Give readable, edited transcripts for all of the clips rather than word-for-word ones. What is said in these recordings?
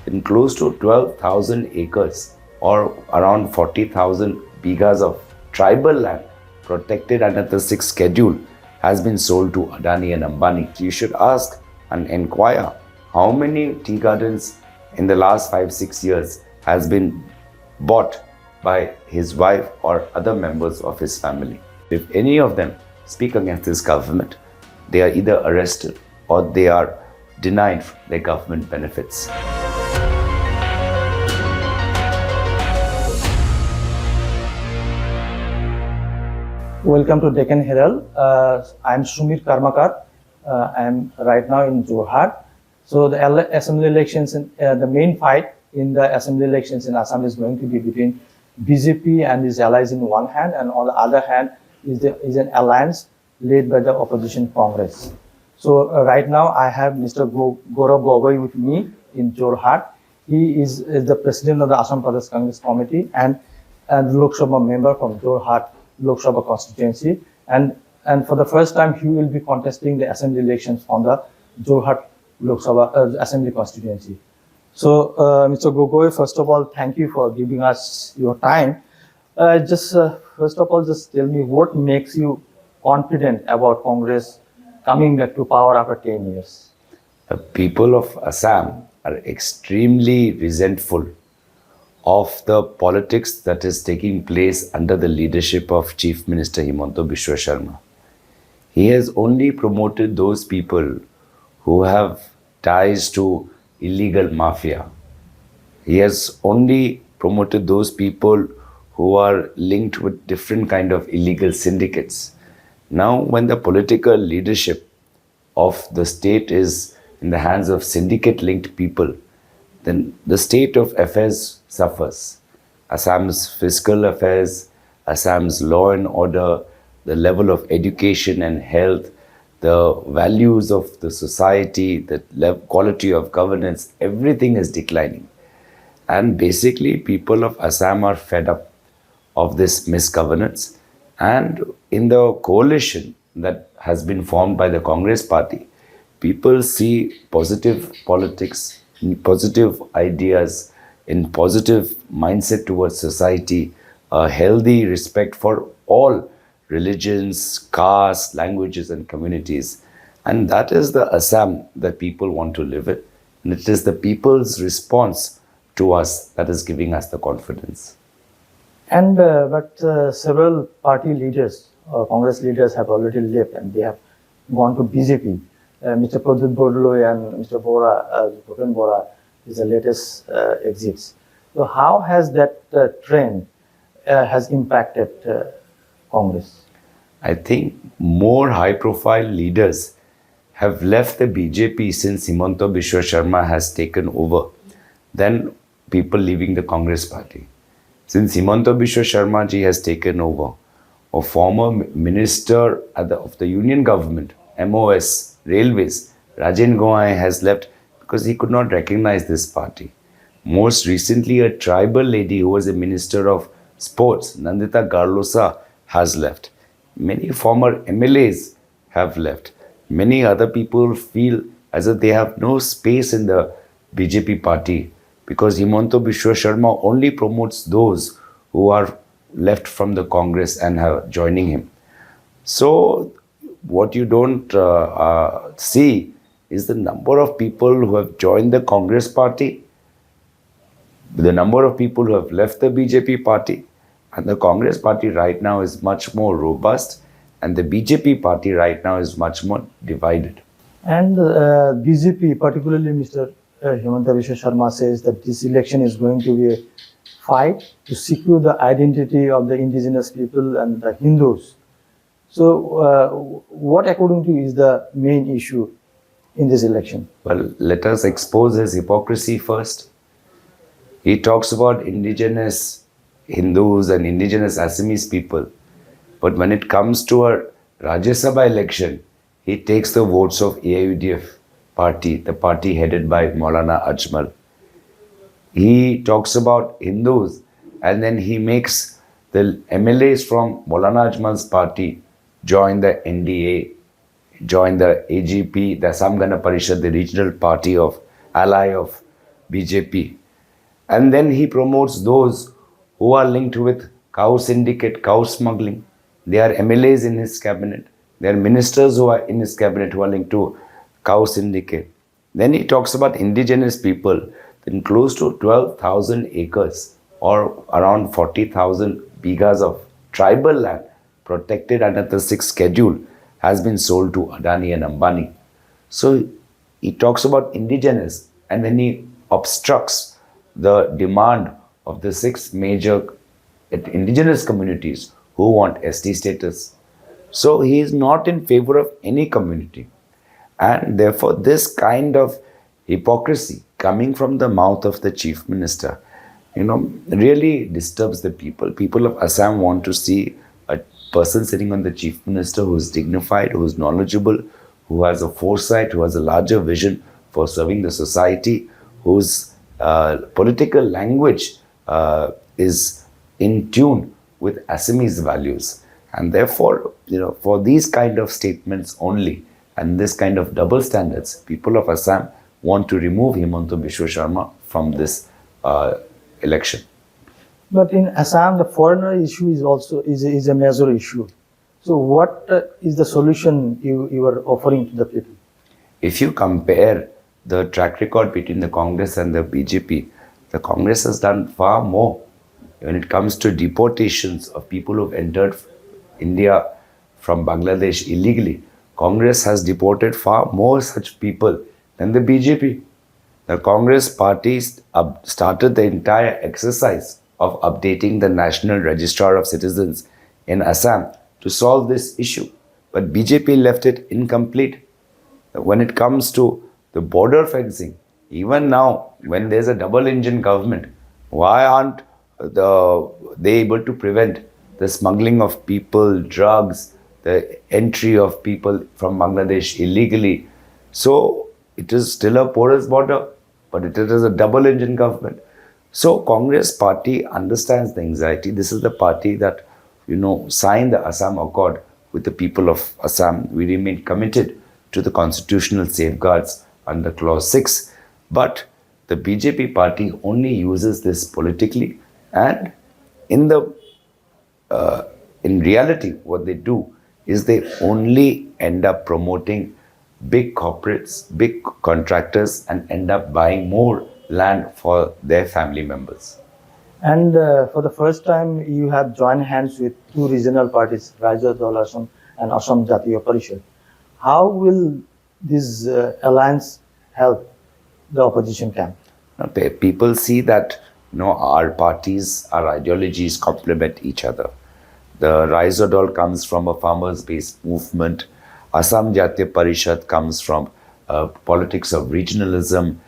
in close to 12,000 acres or around 40,000 bighas of tribal land protected under the 6th schedule has been sold to Adani and Ambani. You should ask and inquire how many tea gardens in the last 5-6 years has been bought by his wife or other members of his family. If any of them speak against this government, they are either arrested or they are denied their government benefits. Welcome to Deccan Herald. I'm Sumir Karmakar. I'm right now in Jorhat. So the assembly elections, the main fight in the assembly elections in Assam is going to be between BJP and its allies in one hand, and on the other hand is an alliance led by the opposition Congress. So right now I have Mr. Gaurav Gogoi with me in Jorhat. He is the president of the Assam Pradsh Congress Committee and Lok Sabha member from Jorhat Lok Sabha constituency, and for the first time he will be contesting the assembly elections from the Jorhat Lok Sabha assembly constituency. So Mr. Gogoi, first of all, thank you for giving us your time. First of all, just tell me what makes you confident about Congress coming back to power after 10 years? The people of Assam are extremely resentful of the politics that is taking place under the leadership of Chief Minister Himanta Biswa Sharma. He has only promoted those people who have ties to illegal mafia. He has only promoted those people who are linked with different kind of illegal syndicates. Now, when the political leadership of the state is in the hands of syndicate-linked people, then the state of affairs suffers. Assam's fiscal affairs, Assam's law and order, the level of education and health, the values of the society, the quality of governance, everything is declining. And basically, people of Assam are fed up of this misgovernance. And in the coalition that has been formed by the Congress party, people see positive politics, positive ideas, in positive mindset towards society, a healthy respect for all religions, castes, languages and communities. And that is the Assam that people want to live in. And it is the people's response to us that is giving us the confidence. And several party leaders, Congress leaders have already left and they have gone to BJP. Mr. Pradut Bordoloi and Mr. Bhupen Bora is the latest exits. So how has that trend has impacted Congress? I think more high-profile leaders have left the BJP since Himanta Biswa Sharma has taken over than people leaving the Congress party. Since Himanta Biswa Sharma ji has taken over, a former minister of the union government, MOS, Railways, Rajen Goai has left because he could not recognize this party. Most recently, a tribal lady who was a minister of sports, Nandita Garlosa, has left. Many former MLAs have left. Many other people feel as if they have no space in the BJP party because Himanta Biswa Sharma only promotes those who are left from the Congress and are joining him. So, what you don't see is the number of people who have joined the Congress party, the number of people who have left the BJP party, and the Congress party right now is much more robust, and the BJP party right now is much more divided. And BJP, particularly Mr. Himanta Biswa Sharma, says that this election is going to be a fight to secure the identity of the indigenous people and the Hindus. So, what according to you is the main issue in this election? Well, let us expose his hypocrisy first. He talks about indigenous Hindus and indigenous Assamese people. But when it comes to a Rajya Sabha election, he takes the votes of AIUDF party, the party headed by Maulana Ajmal. He talks about Hindus and then he makes the MLAs from Maulana Ajmal's party join the NDA, join the AGP, the Assam Gana Parishad, the regional party of ally of BJP. And then he promotes those who are linked with cow syndicate, cow smuggling. They are MLAs in his cabinet. There are ministers who are in his cabinet who are linked to cow syndicate. Then he talks about indigenous people. Then close to 12,000 acres or around 40,000 bighas of tribal land protected under the 6th schedule has been sold to Adani and Ambani. So he talks about indigenous and then he obstructs the demand of the 6 major indigenous communities who want ST status. So he is not in favor of any community. And therefore, this kind of hypocrisy coming from the mouth of the chief minister, really disturbs the people. People of Assam want to see a person sitting on the chief minister who is dignified, who is knowledgeable, who has a foresight, who has a larger vision for serving the society, whose political language is in tune with Assamese values. And therefore, for these kind of statements only and this kind of double standards, people of Assam want to remove Himanta Biswa Sharma from this election. But in Assam, the foreigner issue is also is a major issue. So what is the solution you are offering to the people? If you compare the track record between the Congress and the BJP, the Congress has done far more when it comes to deportations of people who've entered India from Bangladesh illegally. Congress has deported far more such people than the BJP. The Congress party started the entire exercise of updating the National Registrar of Citizens in Assam to solve this issue. But BJP left it incomplete. When it comes to the border fencing, even now, when there's a double engine government, why aren't they able to prevent the smuggling of people, drugs, the entry of people from Bangladesh illegally? So it is still a porous border, but it is a double engine government. So Congress party understands the anxiety. This is the party that, signed the Assam Accord with the people of Assam. We remain committed to the constitutional safeguards under Clause 6. But the BJP party only uses this politically, and in reality, what they do is they only end up promoting big corporates, big contractors, and end up buying more land for their family members. And for the first time, you have joined hands with 2 regional parties, Rajya Dal Assam and Assam Jatiya Parishad. How will this alliance help the opposition camp? People see that our parties, our ideologies complement each other. The Rajya Dal comes from a farmers-based movement. Assam Jatiya Parishad comes from politics of regionalism.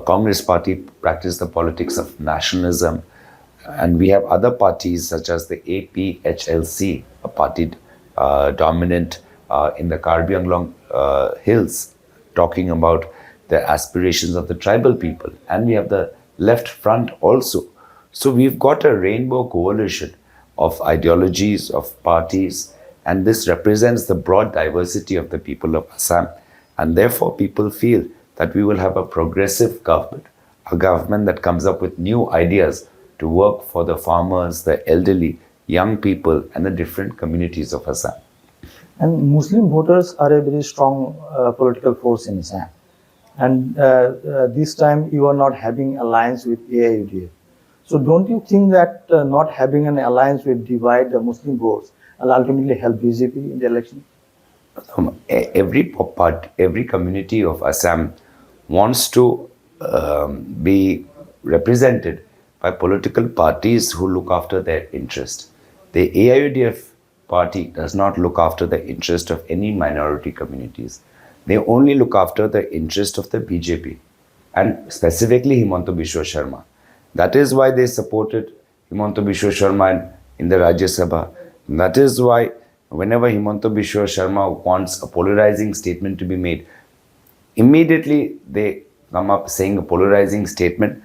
Congress party practice the politics of nationalism. And we have other parties such as the APHLC, a party dominant in the Karbi Anglong hills, talking about the aspirations of the tribal people. And we have the left front also. So we've got a rainbow coalition of ideologies, of parties, and this represents the broad diversity of the people of Assam. And therefore, people feel that we will have a progressive government, a government that comes up with new ideas to work for the farmers, the elderly, young people, and the different communities of Assam. And Muslim voters are a very strong political force in Assam. And this time you are not having alliance with AIUDF. So don't you think that not having an alliance will divide the Muslim votes and ultimately help BJP in the election? Every community of Assam wants to be represented by political parties who look after their interest. The AIUDF party does not look after the interest of any minority communities. They only look after the interest of the BJP and specifically Himanta Biswa Sharma. That is why they supported Himanta Biswa Sharma in the Rajya Sabha. That is why whenever Himanta Biswa Sharma wants a polarizing statement to be made, immediately they come up saying a polarizing statement,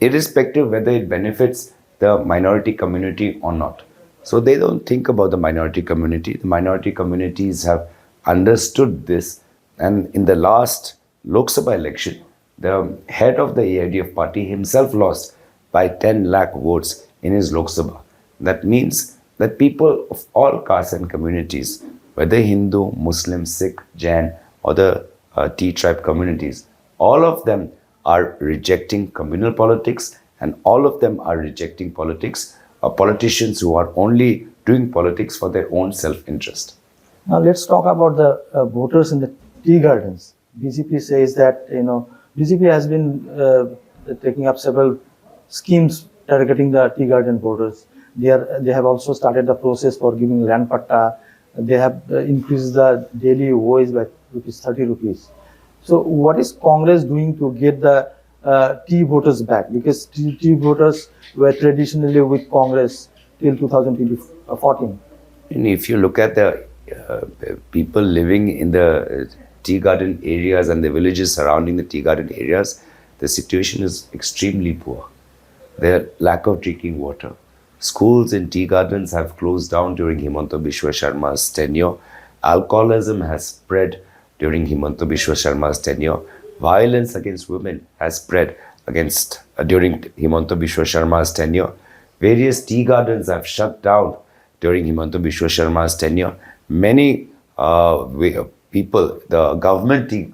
irrespective whether it benefits the minority community or not. So they don't think about the minority community. The minority communities have understood this, and in the last Lok Sabha election, the head of the AIDF party himself lost by 10 lakh votes in his Lok Sabha. That means that people of all castes and communities, whether Hindu, Muslim, Sikh, Jain, or the T tribe communities, all of them are rejecting communal politics, and all of them are rejecting politicians who are only doing politics for their own self-interest. Now let's talk about the voters in the tea gardens. BJP says that BJP has been taking up several schemes targeting the tea garden voters. They have also started the process for giving land patta. They have increased the daily wage by ₹30. So what is Congress doing to get the tea voters back? Because tea voters were traditionally with Congress till 2014. And if you look at the people living in the tea garden areas and the villages surrounding the tea garden areas, the situation is extremely poor. There lack of drinking water. Schools in tea gardens have closed down during Himanta Biswa Sharma's tenure. Alcoholism has spread during Himanta Biswa Sharma's tenure. Violence against women has spread during Himanta Biswa Sharma's tenure. Various tea gardens have shut down during Himanta Biswa Sharma's tenure. Many people, the government tea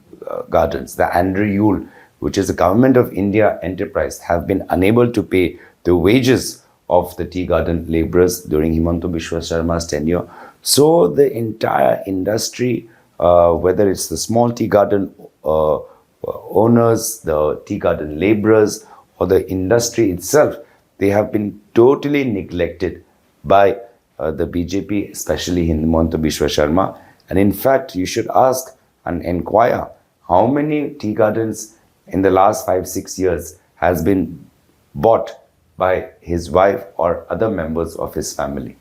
gardens, the Andrew Yule, which is a Government of India enterprise, have been unable to pay the wages of the tea garden laborers during Himanta Biswa Sharma's tenure. So the entire industry, whether it's the small tea garden owners, the tea garden laborers, or the industry itself, they have been totally neglected by the BJP, especially Himanta Biswa Sharma. And in fact, you should ask and inquire how many tea gardens in the last 5-6 years has been bought by his wife or other members of his family.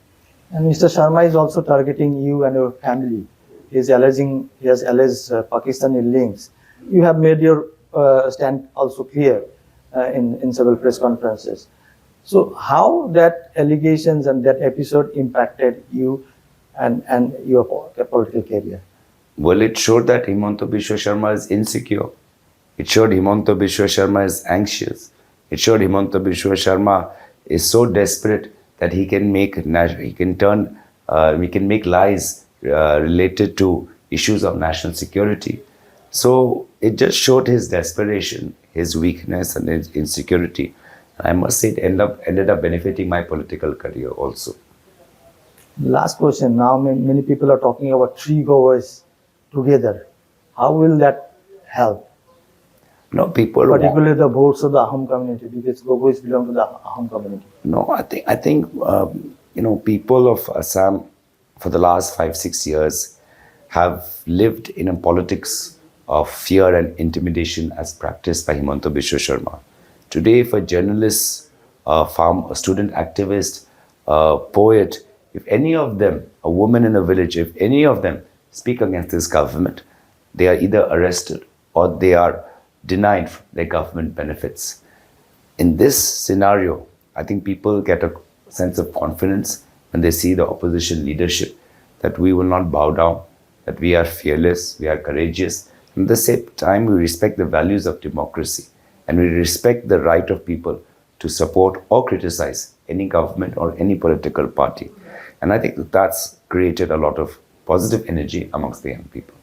And Mr. Sharma is also targeting you and your family. He has alleged Pakistani links. You have made your stand also clear in several press conferences. So how that allegations and that episode impacted you and your political career? Well, it showed that Himanta Biswa Sharma is insecure. It showed Himanta Biswa Sharma is anxious. It showed Himanta Biswa Sharma is so desperate that he can make lies related to issues of national security. So it just showed his desperation, his weakness, and his insecurity. I must say it ended up benefiting my political career also. Last question. Now many people are talking about three Goas together. How will that help? No, people, particularly the votes of the Assam community, because Gogois belong to the Assam community. No, I think people of Assam for the last 5-6 years have lived in a politics of fear and intimidation as practiced by Himanta Biswa Sharma. Today, if a journalist, a student activist, a poet, if any of them, a woman in a village, if any of them speak against this government, they are either arrested or they are denied their government benefits. In this scenario, I think people get a sense of confidence when they see the opposition leadership that we will not bow down, that we are fearless, we are courageous. At the same time, we respect the values of democracy and we respect the right of people to support or criticize any government or any political party. And I think that's created a lot of positive energy amongst the young people.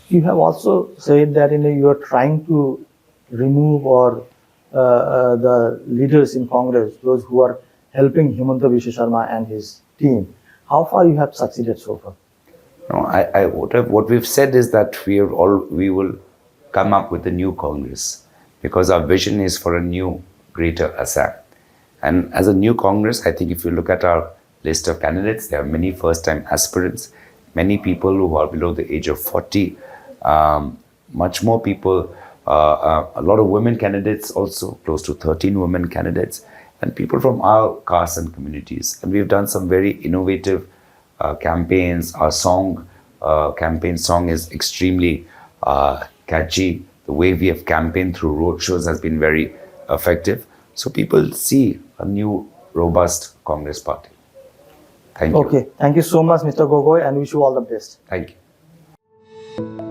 You have also said that you are trying to remove the leaders in Congress, those who are helping Himanta Biswa Sharma and his team. How far you have succeeded so far? No, what we've said is that we will come up with a new Congress because our vision is for a new, greater Assam. And as a new Congress, I think if you look at our list of candidates, there are many first-time aspirants, many people who are below the age of 40, much more people, a lot of women candidates also, close to 13 women candidates, and people from our castes and communities. And we've done some very innovative campaigns. Our campaign song is extremely catchy. The way we have campaigned through roadshows has been very effective. So people see a new, robust Congress party. Thank you. Okay. Thank you so much, Mr. Gogoi, and wish you all the best. Thank you.